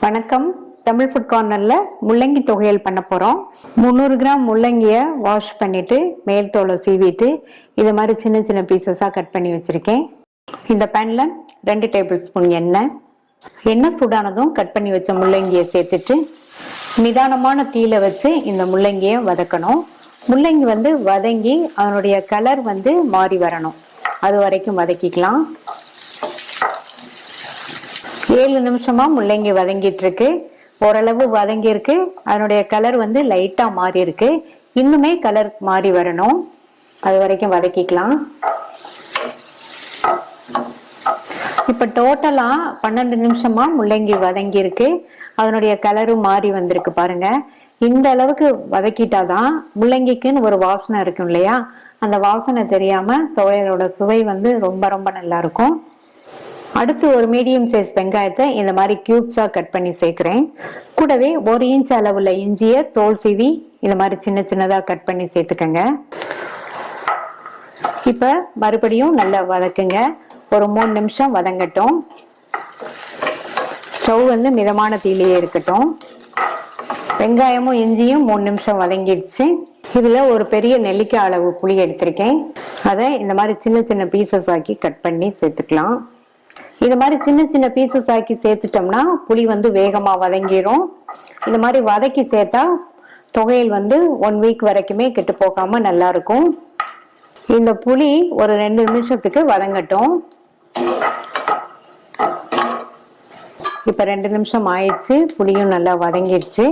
வணக்கம். தமிழ் ஃபுட் கார்னர்ல முள்ளங்கி தொகையல் பண்ண போறோம். 300 கிராம் முள்ளங்கிய வாஷ் பண்ணிட்டு மேல் தோலை சீவிட்டு இது மாதிரி சின்ன சின்ன பீசஸா கட் பண்ணி வச்சிருக்கேன். இந்த பேன்ல 2 டேபிள் ஸ்பூன் எண்ணெய் சூடானதும் கட் பண்ணி வச்ச முள்ளங்கியை சேர்த்துட்டு நிதானமான தீயில வச்சு இந்த முள்ளங்கியை வதக்கணும். முள்ளங்கி வதங்கி அதனுடைய கலர் மாறி வரணும். அது வரைக்கும் வதக்கிக்கலாம். 7 நிமிஷமா முள்ளங்கி வதங்கிட்டு இருக்கு. ஓரளவு வதங்கி இருக்கு. அதனுடைய கலர் லைட்டா மாறி இருக்கு. இன்னுமே கலர் மாறி வரணும். அது வரைக்கும் வதக்கிக்கலாம். இப்ப டோட்டலா 12 நிமிஷமா முள்ளங்கி வதங்கி இருக்கு. அதனுடைய கலரும் மாறி வந்திருக்கு பாருங்க. இந்த அளவுக்கு வதக்கிட்டாதான் முள்ளங்கிக்குன்னு ஒரு வாசனை இருக்கும் இல்லையா, அந்த வாசனை தெரியாம துவையலோட சுவை ரொம்ப ரொம்ப நல்லா இருக்கும். அடுத்து ஒரு மீடியம் சைஸ் வெங்காயத்தை இந்த மாதிரி கியூப்ஸா கட் பண்ணி சேர்க்கிறேன். கூடவே 1 இன்ச் அளவுள்ள இஞ்சிய தோல் சீவி இந்த மாதிரி சின்ன சின்னதா கட் பண்ணி சேர்த்துக்கங்க. இப்ப மறுபடியும் நல்லா வதக்குங்க. ஒரு 3 நிமிஷம் வதங்கட்டும். ஸ்டவ் மிதமான தீயிலேயே இருக்கட்டும். வெங்காயமும் இஞ்சியும் 3 நிமிஷம் வதங்கிடுச்சு. இதுல ஒரு பெரிய நெல்லிக்காய் அளவு புளி எடுத்திருக்கேன். அதை இந்த மாதிரி சின்ன சின்ன பீசஸ் ஆக்கி கட் பண்ணி சேர்த்துக்கலாம். இது மாதிரி சின்ன சின்ன பீசஸ் ஆக்கி சேர்த்துட்டோம்னா புளி வேகமா வதங்கிடும். இந்த மாதிரி வதக்கி சேர்த்தா தொகையில் 1 வீக் வரைக்குமே கெட்டு போகாம நல்லா இருக்கும். இந்த புளி ஒரு 2 நிமிஷத்துக்கு வதங்கட்டும். இப்ப 2 நிமிஷம் ஆயிடுச்சு. புளியும் நல்லா வதங்கிடுச்சு.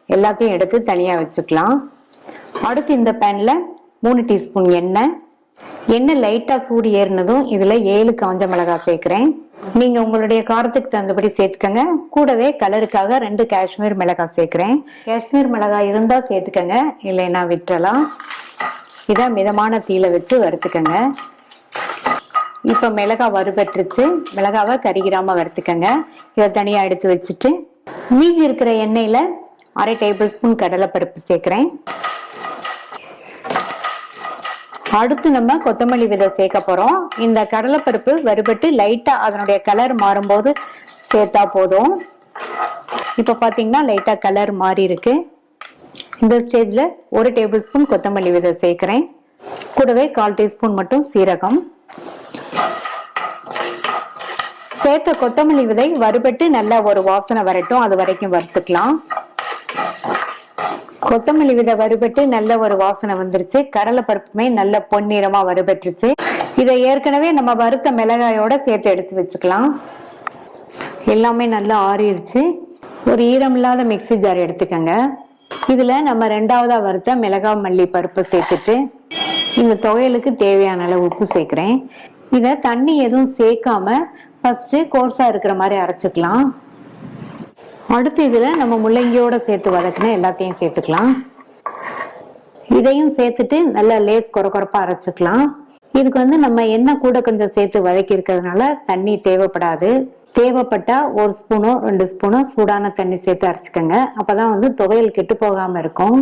எல்லாத்தையும் எடுத்து தனியா வச்சுக்கலாம். அடுத்து இந்த பேன்ல 3 டீஸ்பூன் எண்ணெய் லைட்டா சூடு ஏறினதும் இதுல 7 காஞ்ச மிளகாய் சேர்க்கிறேன். நீங்க உங்களுடைய காரத்துக்கு தகுந்தபடி சேர்த்துக்கங்க. கூடவே கலருக்காக 2 காஷ்மீர் மிளகாய் சேர்க்கிறேன். காஷ்மீர் மிளகாய் இருந்தா சேர்த்துக்கங்க, இல்லைன்னா விட்டுறலாம். இதை மிதமான தீயில வச்சு வறுத்துக்கங்க. இப்ப மிளகாய் வறுபட்டுருச்சு. மிளகாவை கரிகிராம வறுத்துக்கங்க. இதை தனியா எடுத்து வச்சுட்டு மீதி இருக்கிற எண்ணெயில 1/2 டேபிள் ஸ்பூன் கடலைப்பருப்பு சேர்க்கிறேன். அடுத்து நம்ம கொத்தமல்லி விதை சேர்க்க போறோம். இந்த கடலைப்பருப்பு வறுபட்டு லைட்டா அதனுடைய கலர் மாறும்போது சேர்த்தா போதும். இப்ப பாத்தீங்கன்னா லைட்டா கலர் மாறி இருக்கு. இந்த ஸ்டேஜ்ல 1 டேபிள் ஸ்பூன் கொத்தமல்லி விதை சேர்க்கிறேன். கூடவே 1/4 டீஸ்பூன் மட்டும் சீரகம் சேர்த்த கொத்தமல்லி விதை வறுபட்டு நல்லா ஒரு வாசனை வரட்டும். அது வரைக்கும் வறுத்துக்கலாம். கொத்தமல்லி விதை வறுபட்டு நல்ல ஒரு வாசனை வந்துருச்சு. கடலை பருப்புமே நல்ல பொன்னிறமா வறுபட்டுருச்சு. இதை ஏற்கனவே நம்ம வறுத்த மிளகாயோட சேர்த்து எடுத்து வச்சுக்கலாம். எல்லாமே நல்லா ஆறிடுச்சு. ஒரு ஈரமில்லாத மிக்ஸி ஜார் எடுத்துக்கங்க. இதுல நம்ம 2வதா வறுத்த மிளகாய் மல்லி பருப்பு சேர்த்துட்டு இந்த துவையலுக்கு தேவையான அளவு உப்பு சேர்க்கிறேன். இதை தண்ணி எதுவும் சேர்க்காம ஃபர்ஸ்ட் கோர்ஸா இருக்கிற மாதிரி அரைச்சுக்கலாம். அடுத்து இதுல நம்ம முள்ளங்கியோட சேர்த்து வதக்குன எல்லாத்தையும் சேர்த்துக்கலாம். இதையும் சேர்த்துட்டு நல்லா லேஸ் கொரகொரப்பா அரைச்சுக்கலாம். இதுக்கு நம்ம எண்ணெய் கூட கொஞ்சம் சேர்த்து வதக்கி இருக்கிறதுனால தண்ணி தேவைப்படாது. தேவைப்பட்டா 1 ஸ்பூனோ 2 ஸ்பூனோ சூடான தண்ணி சேர்த்து அரைச்சுக்கோங்க. அப்பதான் துவையல் கெட்டு போகாம இருக்கும்.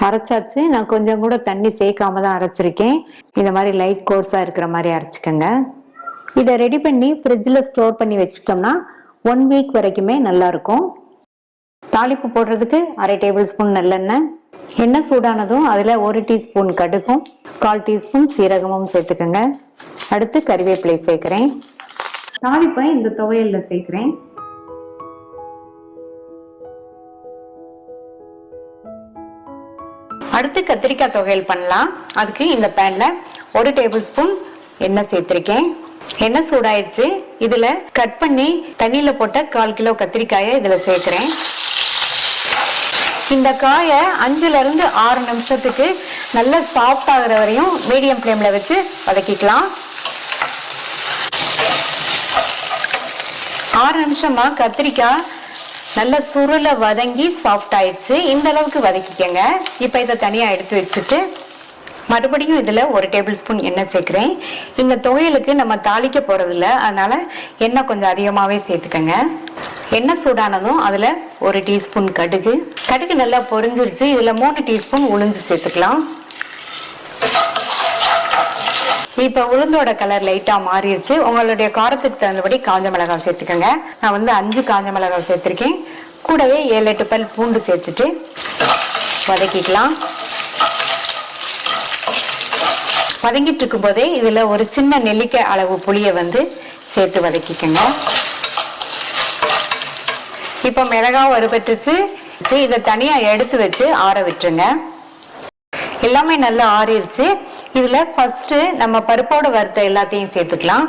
அரைச்சாச்சு. நான் கொஞ்சம் கூட தண்ணி சேர்க்காம தான் அரைச்சிருக்கேன். இந்த மாதிரி லைட் கோர்ஸா இருக்கிற மாதிரி அரைச்சுக்கோங்க. இதை ரெடி பண்ணி ஃப்ரிட்ஜில் ஸ்டோர் பண்ணி வச்சுட்டோம்னா 1 வீக் வரைக்குமே நல்லா இருக்கும். தாளிப்பு போடுறதுக்கு 1/2 டேபிள் ஸ்பூன் நல்லெண்ணெய். எண்ணெய் சூடானதும் அதில் 1 டீஸ்பூன் கடுகும் 1/4 டீஸ்பூன் சீரகமும் சேர்த்துக்கோங்க. அடுத்து கறிவேப்பிலை சேர்க்கிறேன். தாளிப்பை இந்த துவையல்ல சேர்க்கிறேன். அடுத்து கத்திரிக்காய் துவையல் பண்ணலாம். அதுக்கு இந்த பேன்ல 1 டேபிள் ஸ்பூன் எண்ணெய் சேர்த்திருக்கேன். எண்ணெய் சூடாயிடுச்சு. இதுல கட் பண்ணி தண்ணியில போட்ட 1/4 கிலோ கத்திரிக்காயை இதுல சேர்க்கிறேன். இந்த காயை 5ல இருந்து 6 நிமிஷத்துக்கு நல்லா சாஃப்ட் ஆகுற வரையும் மீடியம் ஃப்ளேம்ல வச்சு வதக்கிக்கலாம். 6 நிமிஷமா கத்திரிக்காய் நல்ல சுருள வதங்கி சாஃப்ட் ஆயிடுச்சு. இந்த அளவுக்கு வதக்கிக்கங்க. இப்ப இதை தனியா எடுத்து வச்சுட்டு மறுபடியும் இதுல 1 டேபிள் ஸ்பூன் எண்ணெய் சேர்க்கிறேன். இந்த துவையலுக்கு நம்ம தாளிக்க போறது இல்லை, அதனால எண்ணெய் கொஞ்சம் அதிகமாவே சேர்த்துக்கங்க. எண்ணெய் சூடானதும் அதுல 1 டீஸ்பூன் கடுகு நல்லா பொரிஞ்சிருச்சு. இதுல 3 டீஸ்பூன் உளுந்து சேர்த்துக்கலாம். இப்ப உளுந்தோட கலர் லைட்டா மாறிடுச்சு. உங்களுடைய காரத்துக்கு தகுந்தபடி காஞ்ச மிளகாய் சேர்த்துக்கோங்க. நான் வந்து 5 காஞ்ச மிளகாய் சேர்த்திருக்கேன். கூடவே 7-8 பல் பூண்டு சேர்த்துட்டு வதக்கிக்கலாம். வதங்கிட்டு இருக்கும் போதே இதுல ஒரு சின்ன நெல்லிக்காய் அளவு புளியை வந்து சேர்த்து வதக்கிக்கோங்க. இப்ப மிளகாய் வறுபட்டுச்சு. இதை தனியா எடுத்து வச்சு ஆற விட்டுருங்க. எல்லாமே நல்லா ஆறிடுச்சு. இதுல ஃபர்ஸ்ட் நம்ம பருப்போட வறுத்த எல்லாத்தையும் சேர்த்துக்கலாம்.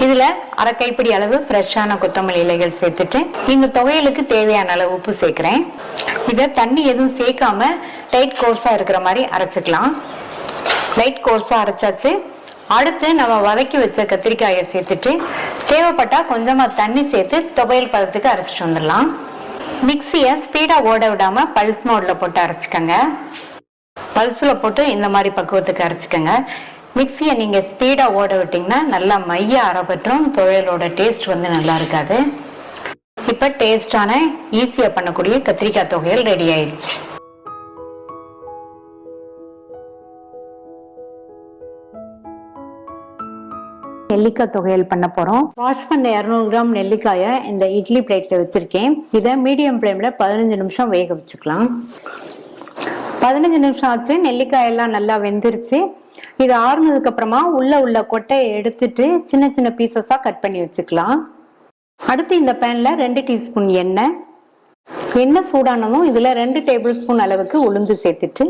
இதுல அரை கைப்பிடி அளவு ஃப்ரெஷ்ஷான கொத்தமல்லி இலைகள் சேர்த்துட்டு இந்த துவையலுக்கு தேவையான அளவு உப்பு சேர்க்கிறேன். இதை தண்ணி எதுவும் சேர்க்காம லைட் கோர்ஸா இருக்கிற மாதிரி அரைச்சுக்கலாம். லைட் கோர்ஸா அரைச்சாச்சு. அடுத்து நம்ம வதக்கி வச்ச கத்திரிக்காயை சேர்த்துட்டு தேவைப்பட்டா கொஞ்சமா தண்ணி சேர்த்து துவையல் பதத்துக்கு அரைச்சிட்டு வந்துடலாம். மிக்சியை ஸ்பீடா ஓட விடாம பல்ஸ் மோட்ல போட்டு அரைச்சிக்கோங்க. பல்ஸ்ல போட்டு இந்த மாதிரி பக்குவத்துக்கு அரைச்சிக்கோங்க. மிக்சியை நீங்க ஸ்பீடா ஓட விட்டீங்கன்னா நல்லா மைய அரைப்பற்றும். துவையலோட டேஸ்ட் வந்து நல்லா இருக்காது. இப்ப டேஸ்டான ஈஸியா பண்ணக்கூடிய கத்திரிக்காய் துவையல் ரெடி ஆயிடுச்சு. நெல்லிக்காய் துவையல் பண்ண போறோம். வாஷ் பண்ண 200 கிராம் நெல்லிக்காயை இந்த இட்லி பிளேட்ல வச்சிருக்கேன். இதை மீடியம் ஃப்ளேம்ல 15 நிமிஷம் வேக வச்சுக்கலாம். 15 நிமிஷம் ஆச்சு. நெல்லிக்காய் எல்லாம் நல்லா வெந்துருச்சு. இது ஆறுனதுக்கு அப்புறமா உள்ள கொட்டையை எடுத்துட்டு சின்ன சின்ன பீசஸா கட் பண்ணி வச்சுக்கலாம். அடுத்து இந்த பேன்ல 2 டீஸ்பூன் எண்ணெய் சூடானதும் இதுல 2 டேபிள் ஸ்பூன் அளவுக்கு உளுந்து சேர்த்துட்டு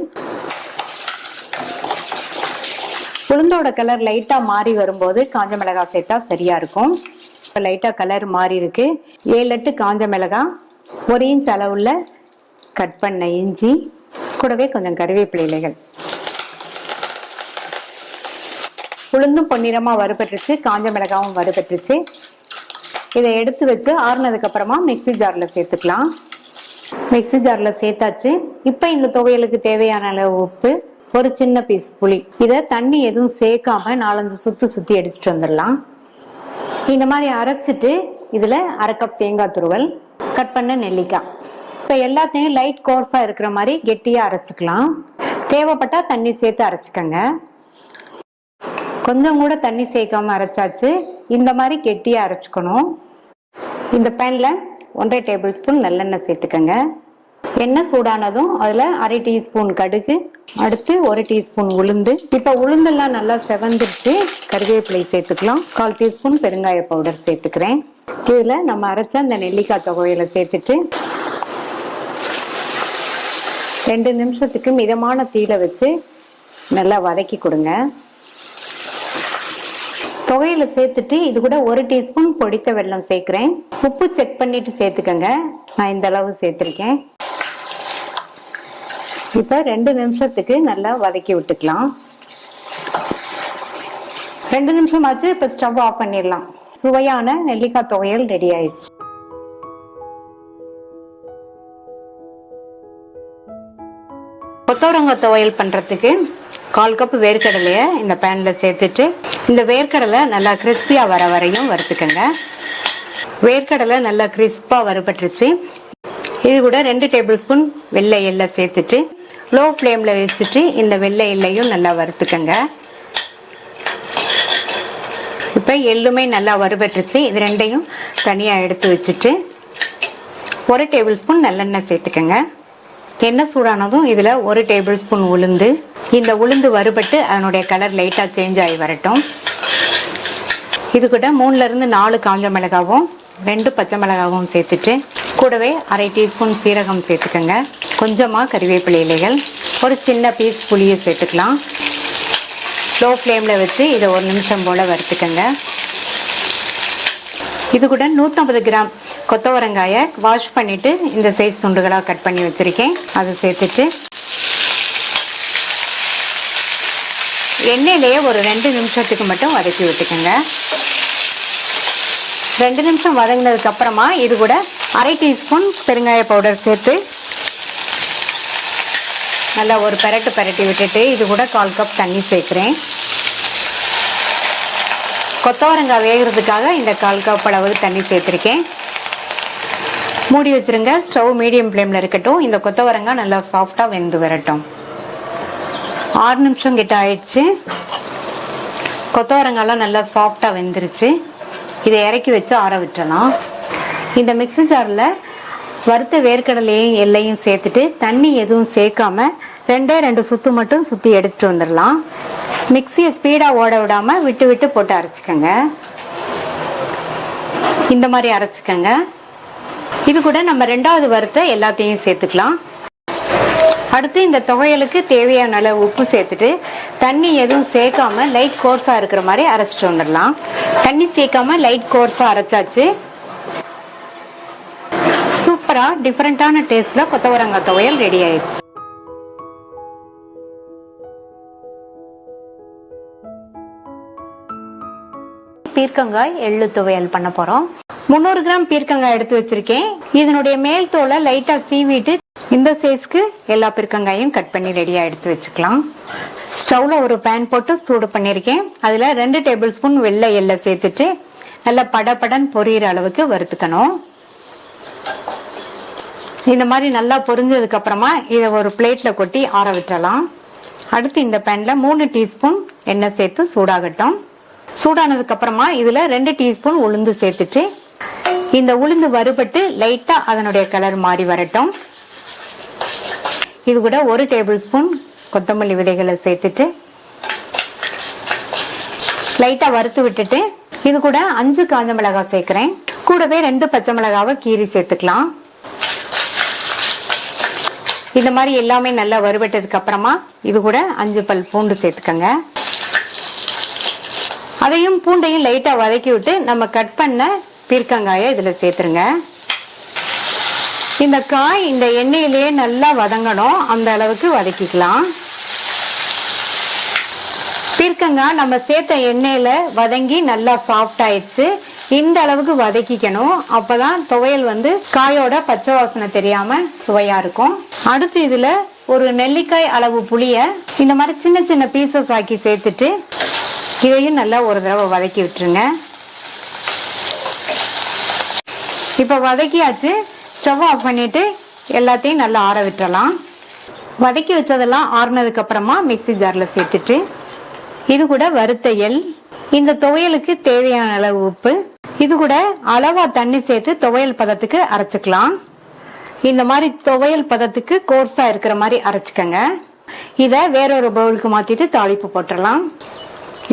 உளுந்தோட கலர் லைட்டா மாறி வரும்போது காஞ்ச மிளகாய் சேர்த்தா சரியா இருக்கும். லைட்டா கலர் மாறி இருக்கு. 7-8 காஞ்ச மிளகாய், 1 இன்ச் அளவுள்ள கட் பண்ண இஞ்சி, கூடவே கொஞ்சம் கருவேப்பிலை இலைகள். உளுந்தும் பொன்னிறமா வறுபட்டுருச்சு. காஞ்ச மிளகாவும் வறுபட்டுருச்சு. இதை எடுத்து வச்சு ஆறுனதுக்கு அப்புறமா மிக்சி ஜார்ல சேர்த்துக்கலாம். மிக்சி ஜார்ல சேர்த்தாச்சு. இப்ப இந்த துவையலுக்கு தேவையான அளவு உப்பு, ஒரு சின்ன பீஸ் புளி. இதை தண்ணி எதுவும் சேர்க்காம 4-5 சுத்தி எடுத்துட்டு வந்துடலாம். இந்த மாதிரி அரைச்சிட்டு இதுல 1/2 கப் தேங்காய் துருவல், கட் பண்ண நெல்லிக்காய். இப்ப எல்லாத்தையும் லைட் கோர்ஸா இருக்கிற மாதிரி கெட்டியா அரைச்சுக்கலாம். தேவைப்பட்டா தண்ணி சேர்த்து அரைச்சுக்கங்க. கொஞ்சம் கூட தண்ணி சேர்க்காம அரைச்சாச்சு. இந்த மாதிரி கெட்டியா அரைச்சுக்கணும். இந்த பேன்ல 1/2 டேபிள் ஸ்பூன் நல்லெண்ணெய் சேர்த்துக்கங்க. எண்ணெய் சூடானதும் அதுல 1/2 டீஸ்பூன் கடுகு, அடுத்து 1 டீஸ்பூன் உளுந்து. இப்ப உளுந்தெல்லாம் நல்லா செவந்துருச்சு. கருவேப்பிலை சேர்த்துக்கலாம். 1/4 டீஸ்பூன் பெருங்காய பவுடர் சேர்த்துக்கிறேன். இதுல நம்ம அரைச்ச அந்த நெல்லிக்காய் துவையலை சேர்த்துட்டு 2 நிமிஷத்துக்கு மிதமான தீயில வச்சு நல்லா வதக்கி கொடுங்க. துவையில சேர்த்துட்டு இது கூட 1 டீஸ்பூன் பொடித்த வெல்லம் சேர்க்கிறேன். உப்பு செக் பண்ணிட்டு சேர்த்துக்கங்க. நான் இந்த அளவு சேர்த்திருக்கேன். இப்ப 2 நிமிஷத்துக்கு நல்லா வதக்கி விட்டுக்கலாம். 2 நிமிஷம் ஆச்சு. இப்ப ஸ்டவ் ஆஃப் பண்ணிடலாம். சுவையான நெல்லிக்காய் துவையல் ரெடி ஆயிடுச்சு. கொத்தவரங்காய் துவையல் பண்றதுக்கு 1/4 கப் வேர்க்கடலைய இந்த பேன்ல சேர்த்துட்டு இந்த வேர்க்கடலை நல்லா கிறிஸ்பியா வர வரையும் வறுத்துக்கங்க. வேர்க்கடலை நல்லா கிறிஸ்பா வறுபட்டுருச்சு. இது கூட 2 டேபிள் ஸ்பூன் வெள்ளை எள்ளை சேர்த்துட்டு லோ ஃப்ளேம்ல வச்சுட்டு இந்த வெள்ளை எள்ளையும் நல்லா வறுத்துக்கங்க. இப்ப எள்ளுமே நல்லா வறுபட்டுருச்சு. இது ரெண்டையும் தனியா எடுத்து வச்சுட்டு 1 டேபிள் ஸ்பூன் நல்லெண்ணெய் சேர்த்துக்கங்க. எண்ணெய் சூடானதும் இதுல 1 டேபிள் ஸ்பூன் உளுந்து. இந்த உளுந்து வறுபட்டு அதனுடைய கலர் லைட்டா சேஞ்ச் ஆகி வரட்டும். இது கூட 3-4 காஞ்ச மிளகாவும் 2 பச்சை மிளகாவும் சேர்த்துட்டு கூடவே 1/2 டீஸ்பூன் சீரகம் சேர்த்துக்கங்க. கொஞ்சமா கறிவேப்பிலை இலைகள், ஒரு சின்ன பீஸ் புளியை சேர்த்துக்கலாம். லோ ஃப்ளேம்ல வச்சு இதை 1 நிமிஷம் போல வறுத்துக்கங்க. இது கூட 150 கிராம் கொத்தவரங்காயை வாஷ் பண்ணிட்டு இந்த சைஸ் துண்டுகளா கட் பண்ணி வச்சிருக்கேன். அதை சேர்த்துட்டு எண்ணெயிலேயே ஒரு 2 நிமிஷத்துக்கு மட்டும் வதக்கி விட்டுக்கோங்க. 2 நிமிஷம் வதங்கினதுக்கு அப்புறமா இது கூட 1/2 டீஸ்பூன் பெருங்காய பவுடர் சேர்த்து நல்லா ஒரு பெரட்டி விட்டுட்டு இது கூட 1/4 கப் தண்ணி சேர்க்கிறேன். கொத்தவரங்காய் வேகிறதுக்காக இந்த 1/4 கப் அளவு தண்ணி சேர்த்திருக்கேன். மூடி வச்சிருங்க. ஸ்டவ் மீடியம் ஃப்ளேம்ல இருக்கட்டும். இந்த கொத்தவரங்காய் நல்லா சாஃப்டா வெந்து வரட்டும். 6 நிமிஷம் கிட்ட ஆயிடுச்சு. கொத்தவரங்காய்லாம் நல்லா சாஃப்டா வெந்துருச்சு. இதை இறக்கி வச்சு ஆற விட்டுறலாம். இந்த மிக்ஸி ஜாரில் வறுத்த வேர்க்கடலையும் எல்லையும் சேர்த்துட்டு தண்ணி எதுவும் சேர்க்காம 2 சுத்து மட்டும் சுற்றி எடுத்துட்டு வந்துடலாம். மிக்ஸியை ஸ்பீடாக ஓட விடாமல் விட்டு விட்டு போட்டு அரைச்சிக்கோங்க. இந்த மாதிரி அரைச்சிக்கோங்க. இது கூட நம்ம 2வது வறுத்த எல்லாத்தையும் சேர்த்துக்கலாம். அடுத்து இந்த துவையலுக்கு தேவையான அளவு உப்பு சேர்த்துட்டு தண்ணி எதுவும் சேர்க்காம லைட் கோர்ஸாக இருக்கிற மாதிரி அரைச்சிட்டு வந்துடலாம். தண்ணி சேர்க்காம லைட் கோர்ஸாக அரைச்சாச்சு. சூப்பராக டிஃப்ரெண்ட்டான டேஸ்ட்டில் கொத்தவரங்காய் துவையல் ரெடி ஆயிடுச்சு. பீர்க்கங்காய் எள்ளு துவையல் பண்ண போறோம். 300 கிராம் பீர்க்கங்காய் எடுத்து வச்சிருக்கேன். இதனுடைய மேல் தோலை லைட்டா சீவிட்டு இந்த சைஸ்க்கு எல்லா பீர்க்கங்காயும் கட் பண்ணி ரெடியா எடுத்து வச்சுக்கலாம். ஸ்டவ்ல ஒரு பேன் போட்டு சூடு பண்ணிருக்கேன். அதுல 2 டேபிள் ஸ்பூன் வெள்ளை எள்ளை சேர்த்துட்டு நல்லா படபடன் பொரியிற அளவுக்கு வறுத்துக்கணும். இந்த மாதிரி நல்லா பொரிஞ்சதுக்கு அப்புறமா இதை ஒரு பிளேட்ல கொட்டி ஆற விட்டுறலாம். அடுத்து இந்த பேன்ல 3 டீஸ்பூன் எண்ணெய் சேர்த்து சூடாகட்டும். சூடானதுக்கு அப்புறமா இதுல 2 டீஸ்பூன் உளுந்து சேர்த்துட்டு இந்த உளுந்து வறுபட்டு லைட்டா அதனுடைய கலர் மாறி வரட்டும். இது கூட 1 டேபிள் ஸ்பூன் கொத்தமல்லி விதைகளை சேர்த்துட்டு லைட்டா வறுத்து விட்டுட்டு இது கூட 5 காஞ்ச மிளகாய் சேர்க்கிறேன். கூடவே 2 பச்சை மிளகாவை கீறி சேர்த்துக்கலாம். இந்த மாதிரி எல்லாமே நல்லா வறுபட்டதுக்கு அப்புறமா இது கூட 5 பல் பூண்டு சேர்த்துக்கங்க. அதையும் பூண்டையும் லைட்டா வதக்கி விட்டு நம்ம கட் பண்ண பீர்க்கங்காயை இதுல சேர்த்துருங்க. இந்த காய் இந்த எண்ணெயிலேயே நல்லா வதங்கணும். அந்த அளவுக்கு வதக்கிக்கலாம். பீர்க்கங்காய் நம்ம சேர்த்த எண்ணெயில வதங்கி நல்லா சாஃப்ட் ஆயிடுச்சு. இந்த அளவுக்கு வதக்கிக்கணும். அப்பதான் துவையல் காயோட பச்சை வாசனை தெரியாம சுவையா இருக்கும். அடுத்து இதுல ஒரு நெல்லிக்காய் அளவு புளிய இந்த மாதிரி சின்ன சின்ன பீசஸ் ஆக்கி சேர்த்துட்டு இதையும் நல்லா ஒரு தடவை வதக்கி விட்டுருங்க. இப்ப வதக்கியாச்சு. ஸ்டவ் ஆஃப் பண்ணிட்டு எல்லாத்தையும் நல்லா ஆற விட்டுறலாம். வதக்கி வச்சதெல்லாம் ஆறுனதுக்கு அப்புறமா மிக்ஸி ஜார்ல சேர்த்துட்டு இது கூட வறுத்த எள், இந்த துவையலுக்கு தேவையான அளவு உப்பு, இது கூட அளவா தண்ணி சேர்த்து துவையல் பதத்துக்கு அரைச்சுக்கலாம். இந்த மாதிரி துவையல் பதத்துக்கு கோர்ஸா இருக்கிற மாதிரி அரைச்சுக்கங்க. இத வேறொரு பவுலுக்கு மாத்திட்டு தாளிப்பு போட்டுடலாம்.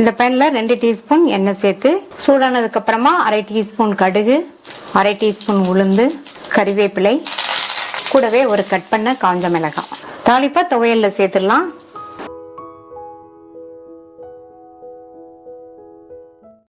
இந்த பேன்ல 2 டீஸ்பூன் எண்ணெய் சேர்த்து சூடானதுக்கு அப்புறமா 1/2 டீஸ்பூன் கடுகு, 1/2 டீஸ்பூன் உளுந்து, கறிவேப்பிலை, கூடவே ஒரு கட் பண்ண காஞ்ச மிளகாய் தாளிப்பா துவையல்ல சேர்த்துடலாம்.